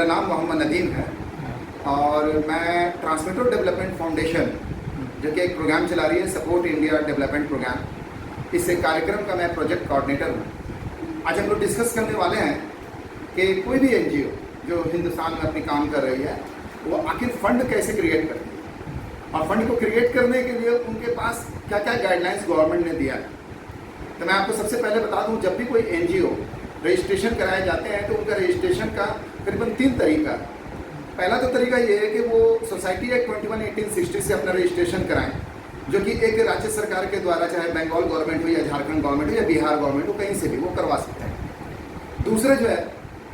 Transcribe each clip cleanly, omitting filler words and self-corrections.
मेरा नाम मोहम्मद नदीम है और मैं ट्रांसमीटर डेवलपमेंट फाउंडेशन जो कि एक प्रोग्राम चला रही है, सपोर्ट इंडिया डेवलपमेंट प्रोग्राम, इस कार्यक्रम का मैं प्रोजेक्ट कोऑर्डिनेटर हूँ। आज हम लोग डिस्कस करने वाले हैं कि कोई भी एनजीओ जो हिंदुस्तान में अपनी काम कर रही है वो आखिर फंड कैसे क्रिएट करती है और फंड को क्रिएट करने के लिए उनके पास क्या क्या गाइडलाइंस गवर्नमेंट ने दिया है। तो मैं आपको सबसे पहले बता दूं, जब भी कोई एनजीओ रजिस्ट्रेशन कराए जाते हैं तो उनका रजिस्ट्रेशन का करीबन 3 तरीका है। पहला तो तरीका ये है कि वो सोसाइटी एक्ट 21/1860 से अपना रजिस्ट्रेशन कराएं, जो कि एक राज्य सरकार के द्वारा, चाहे बंगाल गवर्नमेंट हो या झारखंड गवर्नमेंट हो या बिहार गवर्नमेंट हो, कहीं से भी वो करवा सकते हैं। दूसरा जो है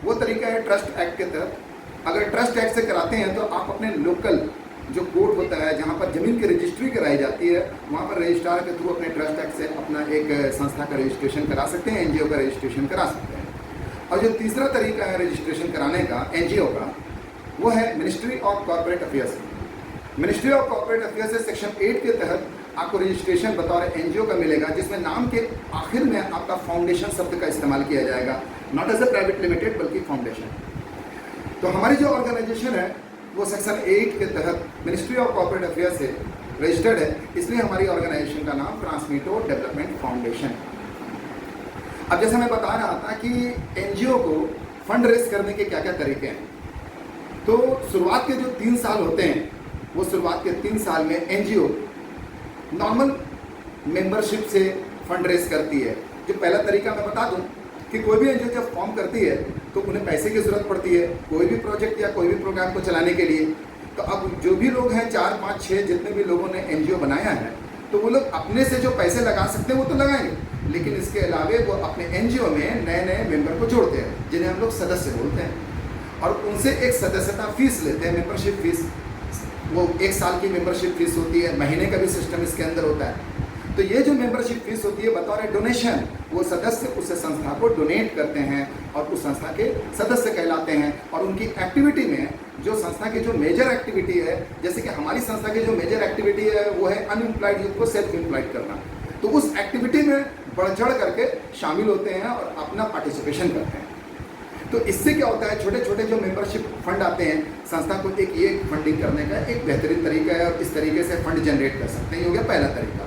वो तरीका है ट्रस्ट एक्ट के तहत। अगर ट्रस्ट एक्ट से कराते हैं तो आप अपने लोकल जो कोर्ट होता है जहाँ पर ज़मीन की रजिस्ट्री कराई जाती है, वहाँ पर रजिस्ट्रार के थ्रू अपने ट्रस्ट एक्ट से अपना एक संस्था का रजिस्ट्रेशन करा सकते हैं, एनजीओ का रजिस्ट्रेशन करा सकते हैं। और जो तीसरा तरीका है रजिस्ट्रेशन कराने का एनजीओ का, वो है ministry of corporate affairs. Ministry of corporate affairs से सेक्शन 8 के तहत आपको रजिस्ट्रेशन बतौर एनजीओ का मिलेगा, जिसमें नाम के आखिर में आपका फाउंडेशन शब्द का इस्तेमाल किया जाएगा, not as a private limited बल्कि फाउंडेशन। तो हमारी जो ऑर्गेनाइजेशन है वो सेक्शन 8 के तहत मिनिस्ट्री ऑफ कॉर्पोरेट अफेयर्स से रजिस्टर्ड है, इसलिए हमारी ऑर्गेनाइजेशन का नाम ट्रांसमीटर डेवलपमेंट फाउंडेशन है। अब जैसा मैं बता रहा था कि एनजीओ को फंड रेज करने के क्या क्या तरीके हैं, तो शुरुआत के जो 3 साल होते हैं वो शुरुआत के 3 साल में एनजीओ नॉर्मल मेंबरशिप से फंड रेज करती है। जो पहला तरीका मैं बता दूं कि कोई भी एनजीओ जब फॉर्म करती है तो उन्हें पैसे की ज़रूरत पड़ती है कोई भी प्रोजेक्ट या कोई भी प्रोग्राम को चलाने के लिए। तो अब जो भी लोग हैं, 4, 5, 6 जितने भी लोगों ने एनजीओ बनाया है, तो वो लोग अपने से जो पैसे लगा सकते हैं वो तो लगाएंगे, लेकिन इसके अलावे वो अपने एनजीओ में नए नए मेंबर को जोड़ते हैं, जिन्हें हम लोग सदस्य बोलते हैं, और उनसे एक सदस्यता फीस लेते हैं, मेंबरशिप फीस। वो 1 साल की मेंबरशिप फीस होती है, महीने का भी सिस्टम इसके अंदर होता है। तो ये जो मेंबरशिप फीस होती है बतौर डोनेशन, वो सदस्य उस संस्था को डोनेट करते हैं और उस संस्था के सदस्य कहलाते हैं। और उनकी एक्टिविटी में जो संस्था की जो मेजर एक्टिविटी है, जैसे कि हमारी संस्था की जो मेजर एक्टिविटी है वो है अनएम्प्लॉयड यूथ को सेल्फ एम्प्लॉयड करना, तो उस एक्टिविटी में बढ़ चढ़ करके शामिल होते हैं और अपना पार्टिसिपेशन करते हैं। तो इससे क्या होता है, छोटे छोटे जो मेंबरशिप फंड आते हैं, संस्था को एक ये फंडिंग करने का एक बेहतरीन तरीका है और इस तरीके से फंड जनरेट कर सकते हैं। ये हो गया पहला तरीका।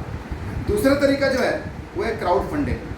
दूसरा तरीका जो है वो है क्राउड फंडिंग।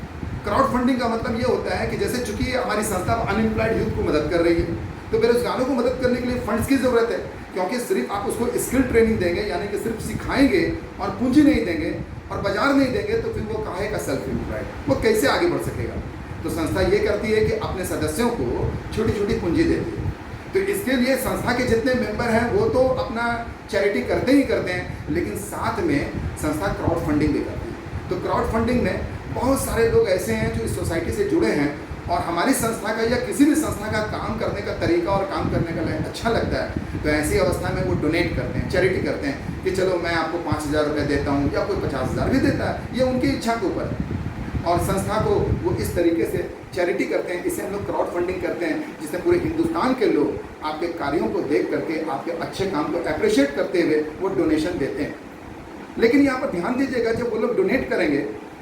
क्राउड फंडिंग का मतलब ये होता है कि जैसे चूंकि हमारी संस्था अनएम्प्लॉयड यूथ को मदद कर रही है, तो बेरोजगारों को मदद करने के लिए फंड्स की ज़रूरत है, क्योंकि सिर्फ आप उसको स्किल ट्रेनिंग देंगे, यानी कि सिर्फ सिखाएंगे और पूंजी नहीं देंगे और बाजार नहीं देंगे, तो फिर वो काहे का सेल्फ एम्प्लॉयड, वो कैसे आगे बढ़ सकेगा। तो संस्था ये करती है कि अपने सदस्यों को छोटी छोटी पूंजी देती है। तो इसके लिए संस्था के जितने मेंबर हैं वो तो अपना चैरिटी करते ही करते हैं, लेकिन साथ में संस्था क्राउड फंडिंग भी करती है। तो क्राउड फंडिंग में बहुत सारे लोग ऐसे हैं जो इस सोसाइटी से जुड़े हैं और हमारी संस्था का या किसी भी संस्था का काम करने का तरीका और काम करने का अच्छा लगता है, तो ऐसी अवस्था में वो डोनेट करते हैं, चैरिटी करते हैं कि चलो मैं आपको 5,000 रुपये देता हूँ, या कोई 50,000 भी देता है, ये उनकी इच्छा के ऊपर है। और संस्था को वो इस तरीके से चैरिटी करते हैं, इसे हम लोग क्राउड फंडिंग करते हैं, जिसमें पूरे हिंदुस्तान के लोग आपके कार्यों को देख करके आपके अच्छे काम को अप्रिशिएट करते हुए वो डोनेशन देते हैं। लेकिन यहाँ पर ध्यान दीजिएगा, जब वो लोग डोनेट करेंगे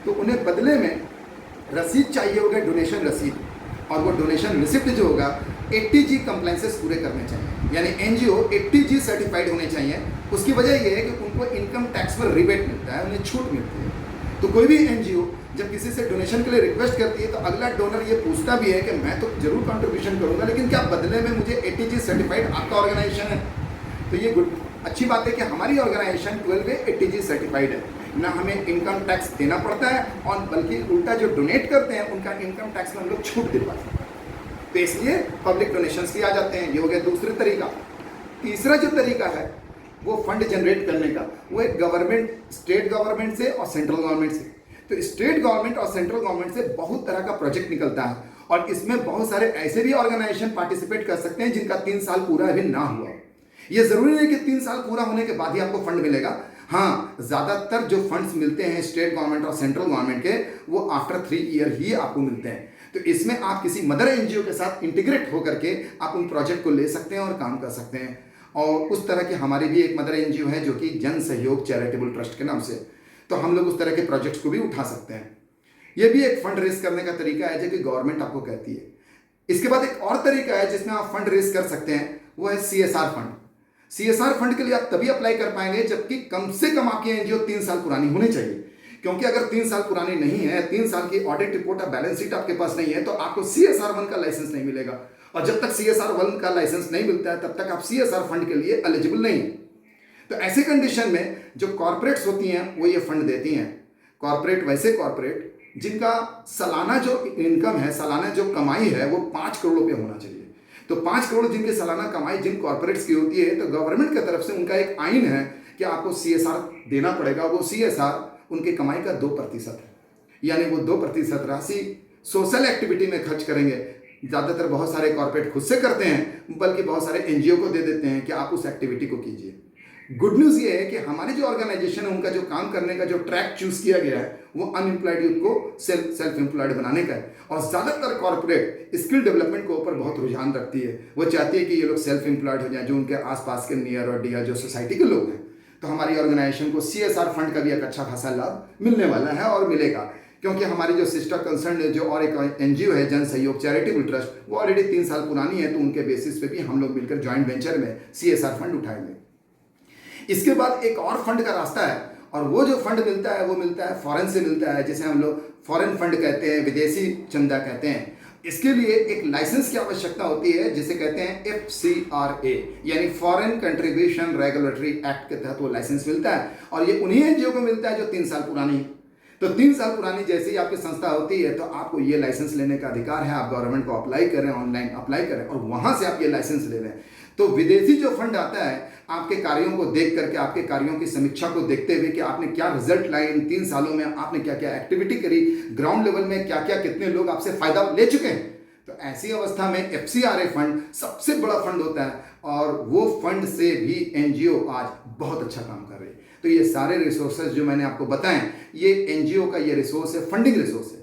तो उन्हें बदले में रसीद चाहिए होगा, डोनेशन रसीद, और वो डोनेशन रिसिप्ट जो होगा 80G कंप्लाइंसेस पूरे करने चाहिए, यानी एनजीओ 80G सर्टिफाइड होने चाहिए। उसकी वजह ये है कि उनको इनकम टैक्स पर रिबेट मिलता है, उन्हें छूट मिलती है। तो कोई भी एनजीओ जब किसी से डोनेशन के लिए रिक्वेस्ट करती है तो अगला डोनर ये पूछता भी है कि मैं तो जरूर कंट्रीब्यूशन करूंगा, लेकिन क्या बदले में मुझे 80G सर्टिफाइड आपका ऑर्गेनाइजेशन है। तो ये अच्छी बात है कि हमारी ऑर्गेनाइजेशन 12 80G सर्टिफाइड है, ना हमें इनकम टैक्स देना पड़ता है और बल्कि उल्टा जो डोनेट करते हैं उनका इनकम टैक्स में हम लोग छूट दिलवाते हैं। तो इसलिए पब्लिक डोनेशंस भी आ जाते हैं। ये हो गया दूसरा तरीका। तीसरा जो तरीका है वो फंड जनरेट करने का, वो एक गवर्नमेंट, स्टेट गवर्नमेंट से और सेंट्रल गवर्नमेंट से। तो स्टेट गवर्नमेंट और सेंट्रल गवर्नमेंट से बहुत तरह का प्रोजेक्ट निकलता है और इसमें बहुत सारे ऐसे भी ऑर्गेनाइजेशन पार्टिसिपेट कर सकते हैं जिनका 3 साल पूरा अभी ना हुआ। ये जरूरी नहीं कि 3 साल पूरा होने के बाद ही आपको फंड मिलेगा। हाँ, ज्यादातर जो फंड्स मिलते हैं स्टेट गवर्नमेंट और सेंट्रल गवर्नमेंट के, वो आफ्टर 3 ईयर ही आपको मिलते हैं। तो इसमें आप किसी मदर एनजीओ के साथ इंटीग्रेट होकर के आप उन प्रोजेक्ट को ले सकते हैं और काम कर सकते हैं। और उस तरह की हमारी भी एक मदर एनजीओ है जो कि जन सहयोग चैरिटेबल ट्रस्ट के नाम से, तो हम लोग उस तरह के प्रोजेक्ट्स को भी उठा सकते हैं। ये भी एक फंड रेज करने का तरीका है जो कि गवर्नमेंट आपको कहती है। इसके बाद एक और तरीका है जिसमें आप फंड रेज कर सकते हैं, वो है CSR फंड। CSR फंड के लिए आप तभी अप्लाई कर पाएंगे जबकि कम से कम आपकी एनजीओ 3 साल पुरानी होनी चाहिए, क्योंकि अगर 3 साल पुरानी नहीं है, 3 साल की ऑडिट रिपोर्ट और बैलेंस शीट आपके पास नहीं है, तो आपको CSR 1 का लाइसेंस नहीं मिलेगा। और जब तक CSR 1 का लाइसेंस नहीं मिलता है तब तक आप CSR फंड के लिए एलिजिबल नहीं। तो ऐसे कंडीशन में जो कॉर्पोरेट्स होती हैं वो ये फंड देती हैं। कॉर्पोरेट वैसे कॉर्पोरेट जिनका सालाना जो इनकम है, सालाना जो कमाई है वो 5 करोड़ रुपये होना चाहिए। तो 5 करोड़ जिनकी सालाना कमाई जिन कॉर्पोरेट्स की होती है, तो गवर्नमेंट की तरफ से उनका एक आइन है कि आपको CSR देना पड़ेगा। वो CSR उनकी कमाई का 2% है, यानी वो 2% राशि सोशल एक्टिविटी में खर्च करेंगे। ज़्यादातर बहुत सारे कॉर्पोरेट खुद से करते हैं, बल्कि बहुत सारे एनजीओ को दे देते हैं कि आप उस एक्टिविटी को कीजिए। गुड न्यूज़ ये है कि हमारी जो ऑर्गेनाइजेशन है उनका जो काम करने का जो ट्रैक चूज किया गया है वो अनएम्प्लॉयड यूथ को सेल्फ एम्प्लॉयड बनाने का है। और ज़्यादातर कॉर्पोरेट स्किल डेवलपमेंट के ऊपर बहुत रुझान रखती है। वो चाहती है कि ये लोग सेल्फ एम्प्लॉयड हो जाएं, जो उनके आसपास के नियर और डियर जो सोसाइटी के लोग हैं। तो हमारी ऑर्गेनाइजेशन को CSR फंड का भी एक अच्छा खासा लाभ मिलने वाला है और मिलेगा, क्योंकि हमारी जो सिस्टर कंसर्न जो और एक एनजीओ है जन सहयोग चैरिटेबल ट्रस्ट, वो ऑलरेडी 3 साल पुरानी है। तो उनके बेसिस पे भी हम लोग मिलकर ज्वाइंट वेंचर में CSR फंड उठाएंगे। इसके बाद एक और फंड का रास्ता है, और वो जो फंड मिलता है वो मिलता है फॉरेन से मिलता है, जिसे हम लोग फॉरेन फंड कहते हैं, विदेशी चंदा कहते हैं। इसके लिए एक लाइसेंस की आवश्यकता होती है जिसे कहते हैं FCRA, यानी फॉरेन कंट्रीब्यूशन रेगुलेटरी एक्ट के तहत वो लाइसेंस मिलता है। और ये उन्हीं एनजीओ को मिलता है जो 3 साल पुरानी है। तो 3 साल पुरानी जैसे ही आपकी संस्था होती है तो आपको ये लाइसेंस लेने का अधिकार है। आप गवर्नमेंट को अप्लाई करें, ऑनलाइन अप्लाई करें और वहाँ से आप ये लाइसेंस ले लें। तो विदेशी जो फंड आता है आपके कार्यों को देख करके, आपके कार्यों की समीक्षा को देखते हुए कि आपने क्या रिजल्ट लाए, इन 3 सालों में आपने क्या क्या एक्टिविटी करी, ग्राउंड लेवल में क्या क्या कितने लोग आपसे फायदा ले चुके हैं। तो ऐसी अवस्था में FCRA फंड सबसे बड़ा फंड होता है, और वो फंड से भी एनजीओ आज बहुत अच्छा काम कर रही है। तो ये सारे रिसोर्सेज जो मैंने आपको बताएं, ये एनजीओ का ये रिसोर्स है, फंडिंग रिसोर्स है।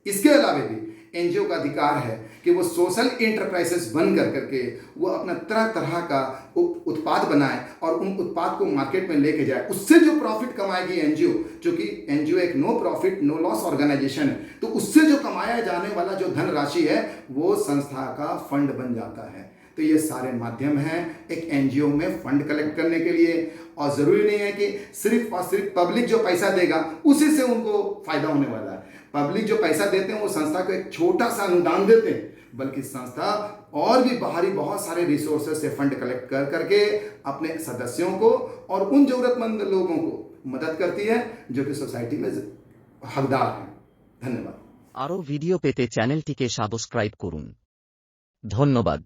इसके अलावा भी एनजीओ का अधिकार है कि वो सोशल एंटरप्राइजेस बन करके वो अपना तरह तरह का उत्पाद बनाए और उन उत्पाद को मार्केट में लेके जाए। उससे जो प्रॉफिट कमाएगी एनजीओ, क्योंकि एनजीओ एक no profit no loss organisation है, तो उससे जो कमाया जाने वाला जो धन राशि है वो संस्था का फंड बन जाता है। तो ये सारे माध्यम हैं एक एनजीओ में फंड कलेक्ट करने के लिए। और ज़रूरी नहीं है कि सिर्फ और सिर्फ पब्लिक जो पैसा देगा उसी से उनको फायदा होने वाला है। पब्लिक जो पैसा देते हैं वो संस्था को एक छोटा सा अनुदान देते हैं, बल्कि संस्था और भी बाहरी बहुत सारे रिसोर्सेज से फंड कलेक्ट कर करके अपने सदस्यों को और उन जरूरतमंद लोगों को मदद करती है जो कि सोसाइटी में हकदार हैं। धन्यवाद। आरो वीडियो पेते चैनल टीके सब्सक्राइब करुन। धन्यवाद।